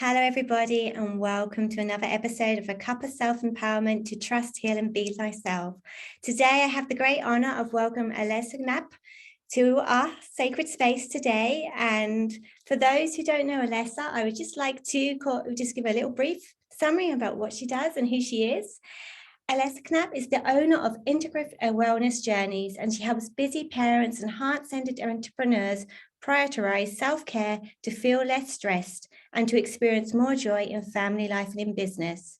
Hello, everybody, and welcome to another episode of a Cuppa Self-Empowerment to Trust, Heal, and Be Thyself. Today, I have the great honor of welcoming Alyssa Knapp to our sacred space today. And for those who don't know Alyssa, I would just like to just give a little brief summary about what she does and who she is. Alyssa Knapp is the owner of Integrative Wellness Journeys, and she helps busy parents and heart-centered entrepreneurs prioritize self-care to feel less stressed and to experience more joy in family life and in business.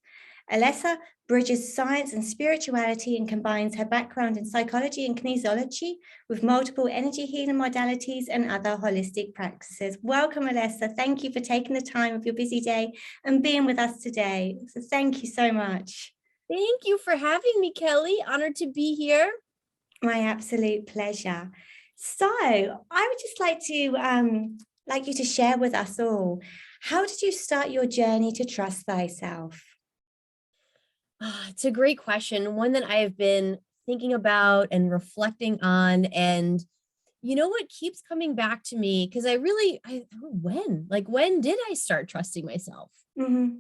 Alyssa bridges science and spirituality and combines her background in psychology and kneisiology with multiple energy healing modalities and other holistic practices. Welcome, Alyssa. Thank you for taking the time of your busy day and being with us today. So thank you so much. Thank you for having me, Kelly. Honored to be here. My absolute pleasure. So I would just like you to share with us all, how did you start your journey to trust thyself? It's a great question, one that I have been thinking about and reflecting on. And you know what keeps coming back to me? Because when did I start trusting myself? Mm-hmm.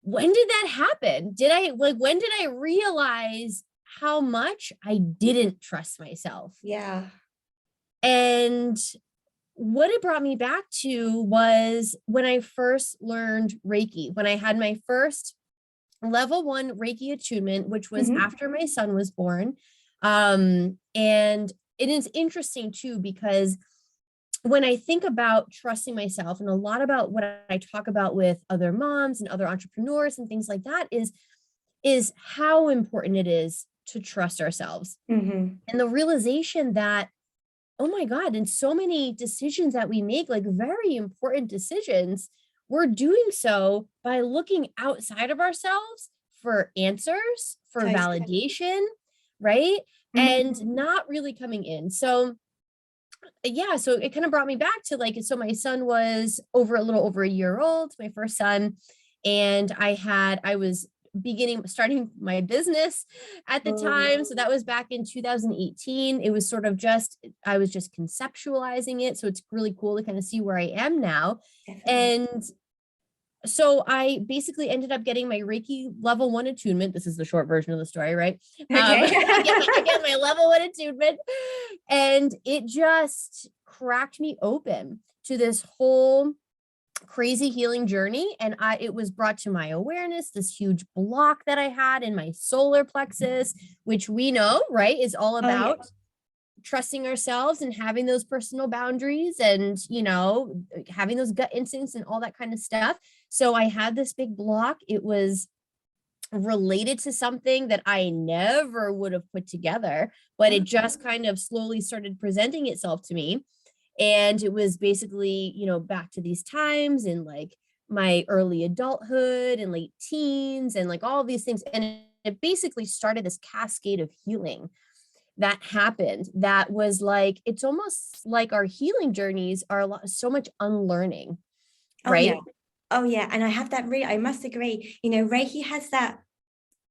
When did that happen? When did I realize how much I didn't trust myself? Yeah. And what it brought me back to was when I first learned Reiki, when I had my first level 1 Reiki attunement, which was after my son was born. And it is interesting too, because when I think about trusting myself, and a lot about what I talk about with other moms and other entrepreneurs and things like that is how important it is to trust ourselves. And the realization that, oh my God, and so many decisions that we make, like very important decisions, we're doing so by looking outside of ourselves for answers, for validation, right? And not really coming in. So yeah, so it kind of brought me back to so my son was a little over a year old, my first son, and I was starting my business at the time. So that was back in 2018. It was sort of I was just conceptualizing it. So it's really cool to kind of see where I am now. Definitely. And so I basically ended up getting my Reiki level 1 attunement. This is the short version of the story, right? Okay. I get my level 1 attunement, and it just cracked me open to this whole crazy healing journey. And it was brought to my awareness, this huge block that I had in my solar plexus, which we know, right, is all about trusting ourselves and having those personal boundaries and, having those gut instincts and all that kind of stuff. So I had this big block. It was related to something that I never would have put together, but it just kind of slowly started presenting itself to me. And it was basically, back to these times in my early adulthood and late teens and all these things. And it basically started this cascade of healing that happened. That was it's almost like our healing journeys are so much unlearning, right? Oh yeah. And I have that I must agree, Reiki has that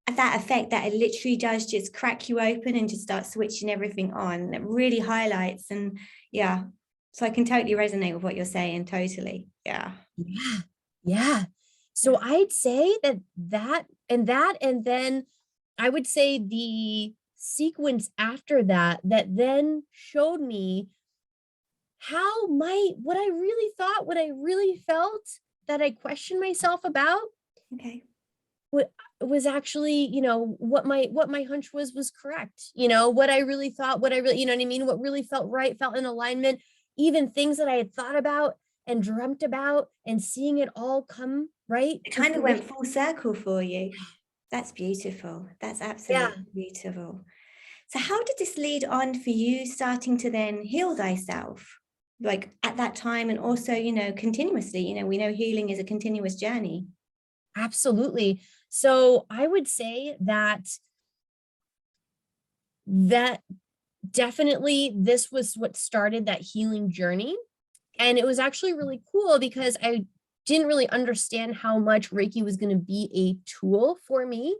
effect that it literally does just crack you open and just start switching everything on. It really highlights. And yeah, so I can totally resonate with what you're saying. Totally. Yeah. So I'd say that and then I would say the sequence after that then showed me how what I really felt that I questioned myself about was actually, what my hunch was correct. What I really thought, what really felt right, felt in alignment, even things that I had thought about and dreamt about, and seeing it all come right. It kind of went full circle for you. That's beautiful. That's absolutely beautiful. So how did this lead on for you starting to then heal thyself? At that time, and also, continuously, we know healing is a continuous journey. Absolutely. So I would say that definitely this was what started that healing journey. And it was actually really cool because I didn't really understand how much Reiki was going to be a tool for me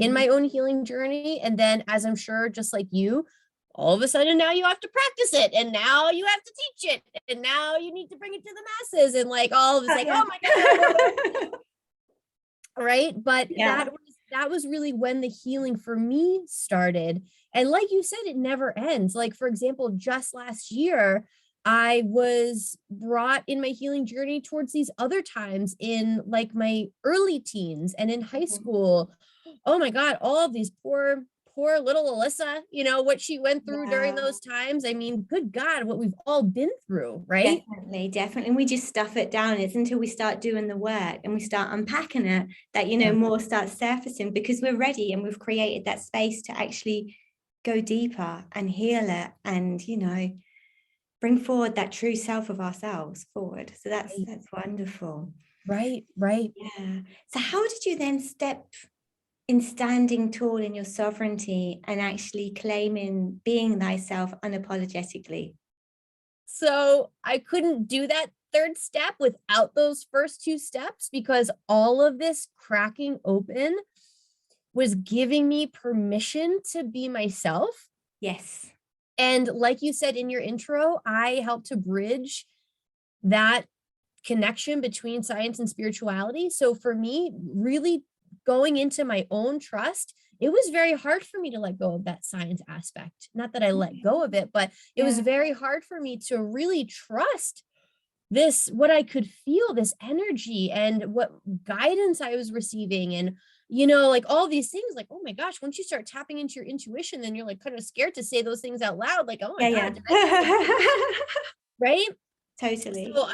in my own healing journey. And then, as I'm sure, just like you, all of a sudden now you have to practice it, and now you have to teach it, and now you need to bring it to the masses, and like all of it's like, yeah. oh my God. Right. But Yeah. that was really when the healing for me started. And like you said, it never ends. Like, for example, just last year, I was brought in my healing journey towards these other times in like my early teens and in high school. Oh my God, all of these poor little Alyssa, what she went through during Yeah. those times. I mean, good God, what we've all been through, right? Definitely, definitely. And we just stuff it down. It's until we start doing the work and we start unpacking it that, Yeah. more starts surfacing, because we're ready and we've created that space to actually go deeper and heal it and, bring forward that true self of ourselves forward. So that's wonderful. Right, right. Yeah. So how did you then step in standing tall in your sovereignty and actually claiming being thyself unapologetically? So I couldn't do that third step without those first two steps, because all of this cracking open was giving me permission to be myself. Yes. And like you said in your intro, I helped to bridge that connection between science and spirituality. So for me, really going into my own trust, it was very hard for me to let go of that science aspect. Not that I let go of it, but it was very hard for me to really trust this, what I could feel, this energy and what guidance I was receiving. And, like all these things, like, oh my gosh, once you start tapping into your intuition, then you're like kind of scared to say those things out loud. Like, oh my God, did I right? Totally. So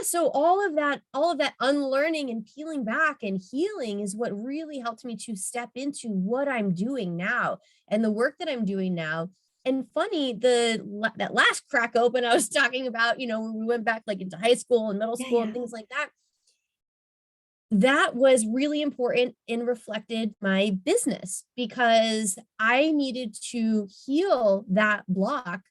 so all of that unlearning and peeling back and healing is what really helped me to step into what I'm doing now and the work that I'm doing now. And funny, that last crack open I was talking about, when we went back like into high school and middle school and things like that, that was really important and reflected my business, because I needed to heal that block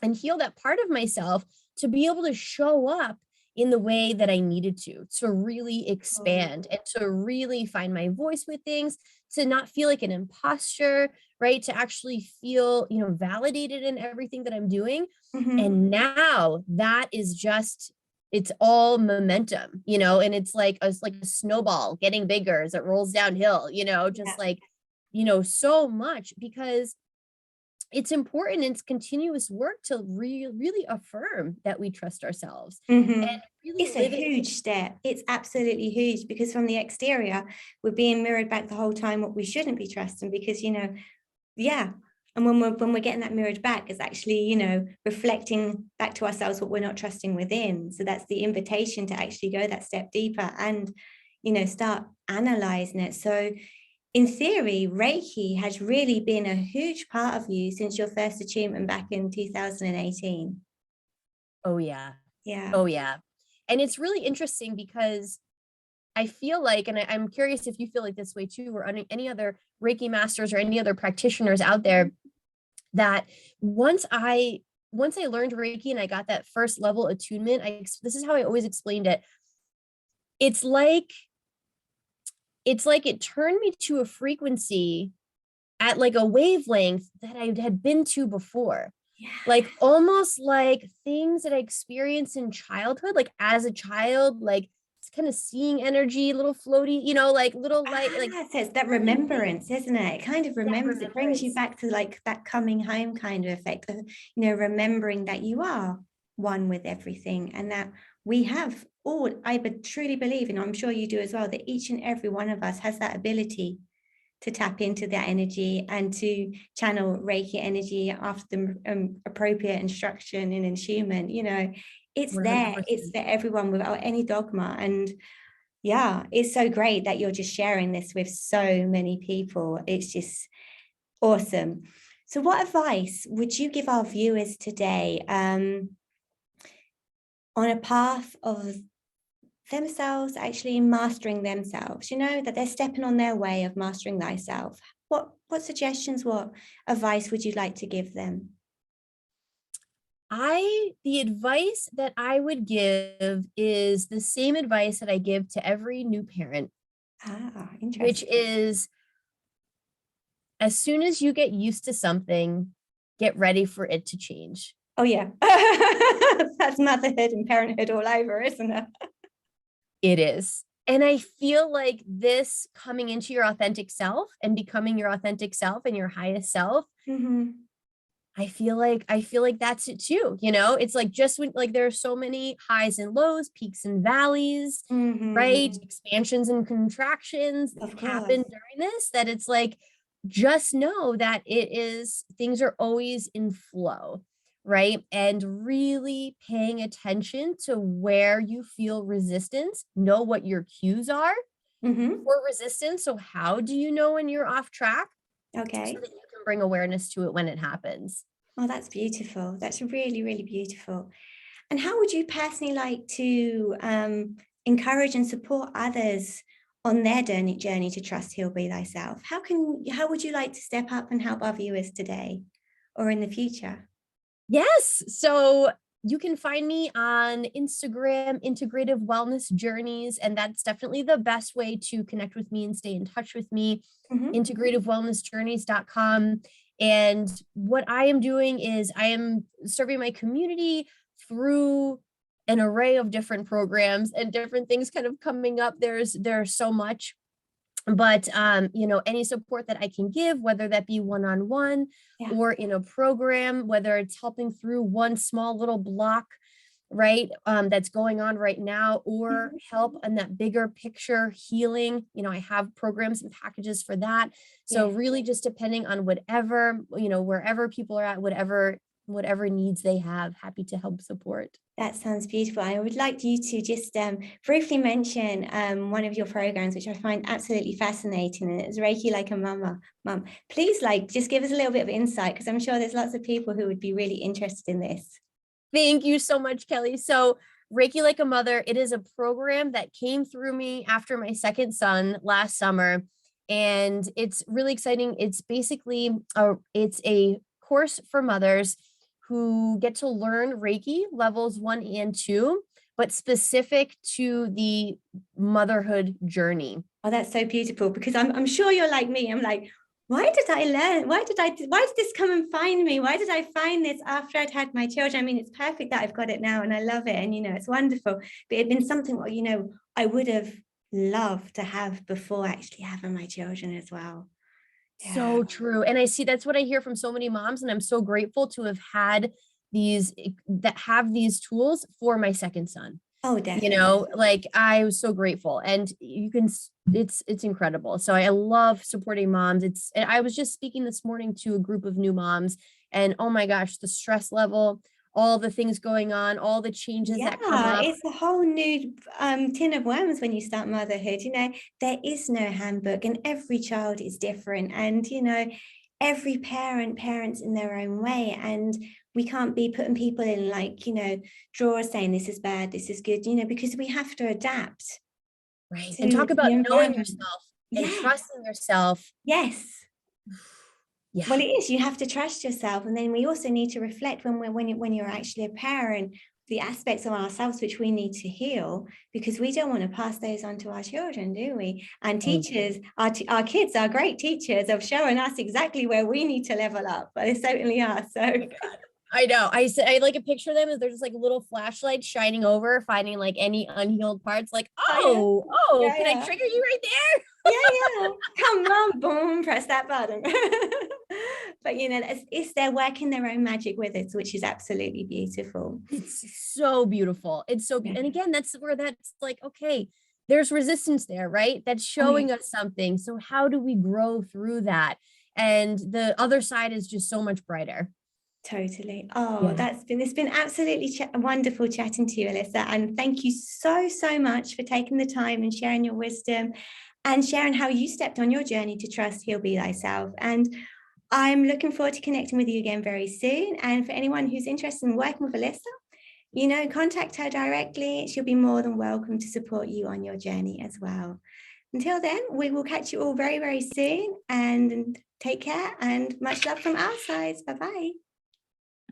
and heal that part of myself to be able to show up in the way that I needed to really expand and to really find my voice with things, to not feel like an imposter, right? To actually feel, validated in everything that I'm doing. Mm-hmm. And now that is just, it's all momentum, and it's like a snowball getting bigger as it rolls downhill, just like, so much, because it's important. It's continuous work to really affirm that we trust ourselves Mm-hmm. and really It's a live it. huge step. It's absolutely huge, because from the exterior, we're being mirrored back the whole time what we shouldn't be trusting, because, yeah. And when we're getting that mirrored back, it's actually, reflecting back to ourselves what we're not trusting within. So that's the invitation to actually go that step deeper and, start analyzing it. So in theory, Reiki has really been a huge part of you since your first attunement back in 2018. Oh yeah. Yeah. Oh yeah. And it's really interesting because I feel like, and I'm curious if you feel like this way too, or any other Reiki masters or any other practitioners out there, that once I learned Reiki and I got that first level attunement, this is how I always explained it. It's like it turned me to a frequency at like a wavelength that I had been to before. Yeah. Like almost like things that I experienced in childhood, like as a child, like it's kind of seeing energy, little floaty, like little light, like so it's that remembrance, isn't it? It kind of remembers, it brings you back to like that coming home kind of effect, remembering that you are one with everything, and that we have all, I truly believe, and I'm sure you do as well, that each and every one of us has that ability to tap into that energy and to channel Reiki energy after the appropriate instruction and instrument. It's 100%. there, it's for everyone without any dogma. And yeah, it's so great that you're just sharing this with so many people. It's just awesome. So what advice would you give our viewers today on a path of themselves actually mastering themselves, that they're stepping on their way of mastering thyself? What suggestions, what advice would you like to give them? The advice that I would give is the same advice that I give to every new parent, which Interesting. is, as soon as you get used to something, get ready for it to change. Oh yeah. That's motherhood and parenthood all over, isn't it? It is. And I feel like this coming into your authentic self and becoming your authentic self and your highest self, I feel like that's it too. It's like just when like there are so many highs and lows, peaks and valleys, right? Expansions and contractions Of course. happen during this, that it's like, just know that things are always in flow, right? And really paying attention to where you feel resistance, know what your cues are for resistance. So how do you know when you're off track? Okay. So that you can bring awareness to it when it happens. Oh, that's beautiful. That's really, really beautiful. And how would you personally like to encourage and support others on their journey to trust, heal, be thyself? How would you like to step up and help our viewers today or in the future? Yes. So you can find me on Instagram, Integrative Wellness Journeys, and that's definitely the best way to connect with me and stay in touch with me. integrativewellnessjourneys.com. And what I am doing is I am serving my community through an array of different programs and different things kind of coming up. There's so much. But any support that I can give, whether that be one-on-one or in a program, whether it's helping through one small little block, right, that's going on right now, or help on that bigger picture healing. I have programs and packages for that. So really just depending on whatever, wherever people are at, whatever needs they have, happy to help support. That sounds beautiful. I would like you to just briefly mention one of your programs, which I find absolutely fascinating, and it's Reiki Like a Mum. Please, just give us a little bit of insight, because I'm sure there's lots of people who would be really interested in this. Thank you so much, Kelly. So Reiki Like a Mother, it is a program that came through me after my second son last summer, and it's really exciting. It's basically it's a course for mothers who get to learn Reiki levels 1 and 2, but specific to the motherhood journey. Oh, that's so beautiful, because I'm sure you're like me. I'm like, why did I learn? Why did this come and find me? Why did I find this after I'd had my children? I mean, it's perfect that I've got it now and I love it. And, it's wonderful. But it'd been something, I would have loved to have before actually having my children as well. So true. And I see that's what I hear from so many moms. And I'm so grateful to have had these tools for my second son. Oh, definitely. I was so grateful, and it's incredible. So I love supporting moms. And I was just speaking this morning to a group of new moms, and oh my gosh, the stress level, all the things going on, all the changes that come up. It's a whole new tin of worms when you start motherhood. There is no handbook, and every child is different. And, every parents in their own way. And we can't be putting people in drawers saying this is bad, this is good, because we have to adapt. Right. And talk about knowing yourself and trusting yourself. Yes. Yeah. Well, it is. You have to trust yourself. And then we also need to reflect when you're actually a parent, the aspects of ourselves which we need to heal, because we don't want to pass those on to our children, do we? And teachers, our kids are great teachers of showing us exactly where we need to level up. But they certainly are. So I know. I like a picture of them as they're just like little flashlights shining over, finding like any unhealed parts. Like, can I trigger you right there? Come on, boom, press that button. But it's they're working their own magic with it, which is absolutely beautiful. It's so beautiful. It's so beautiful. And again, that's where that's like, okay, there's resistance there, right? That's showing us something. So how do we grow through that? And the other side is just so much brighter. Totally. Oh, it's been absolutely wonderful chatting to you, Alyssa. And thank you so much for taking the time and sharing your wisdom and sharing how you stepped on your journey to trust, heal, be thyself. And I'm looking forward to connecting with you again very soon. And for anyone who's interested in working with Alyssa, contact her directly. She'll be more than welcome to support you on your journey as well. Until then, we will catch you all very, very soon, and take care, and much love from our sides. Bye-bye.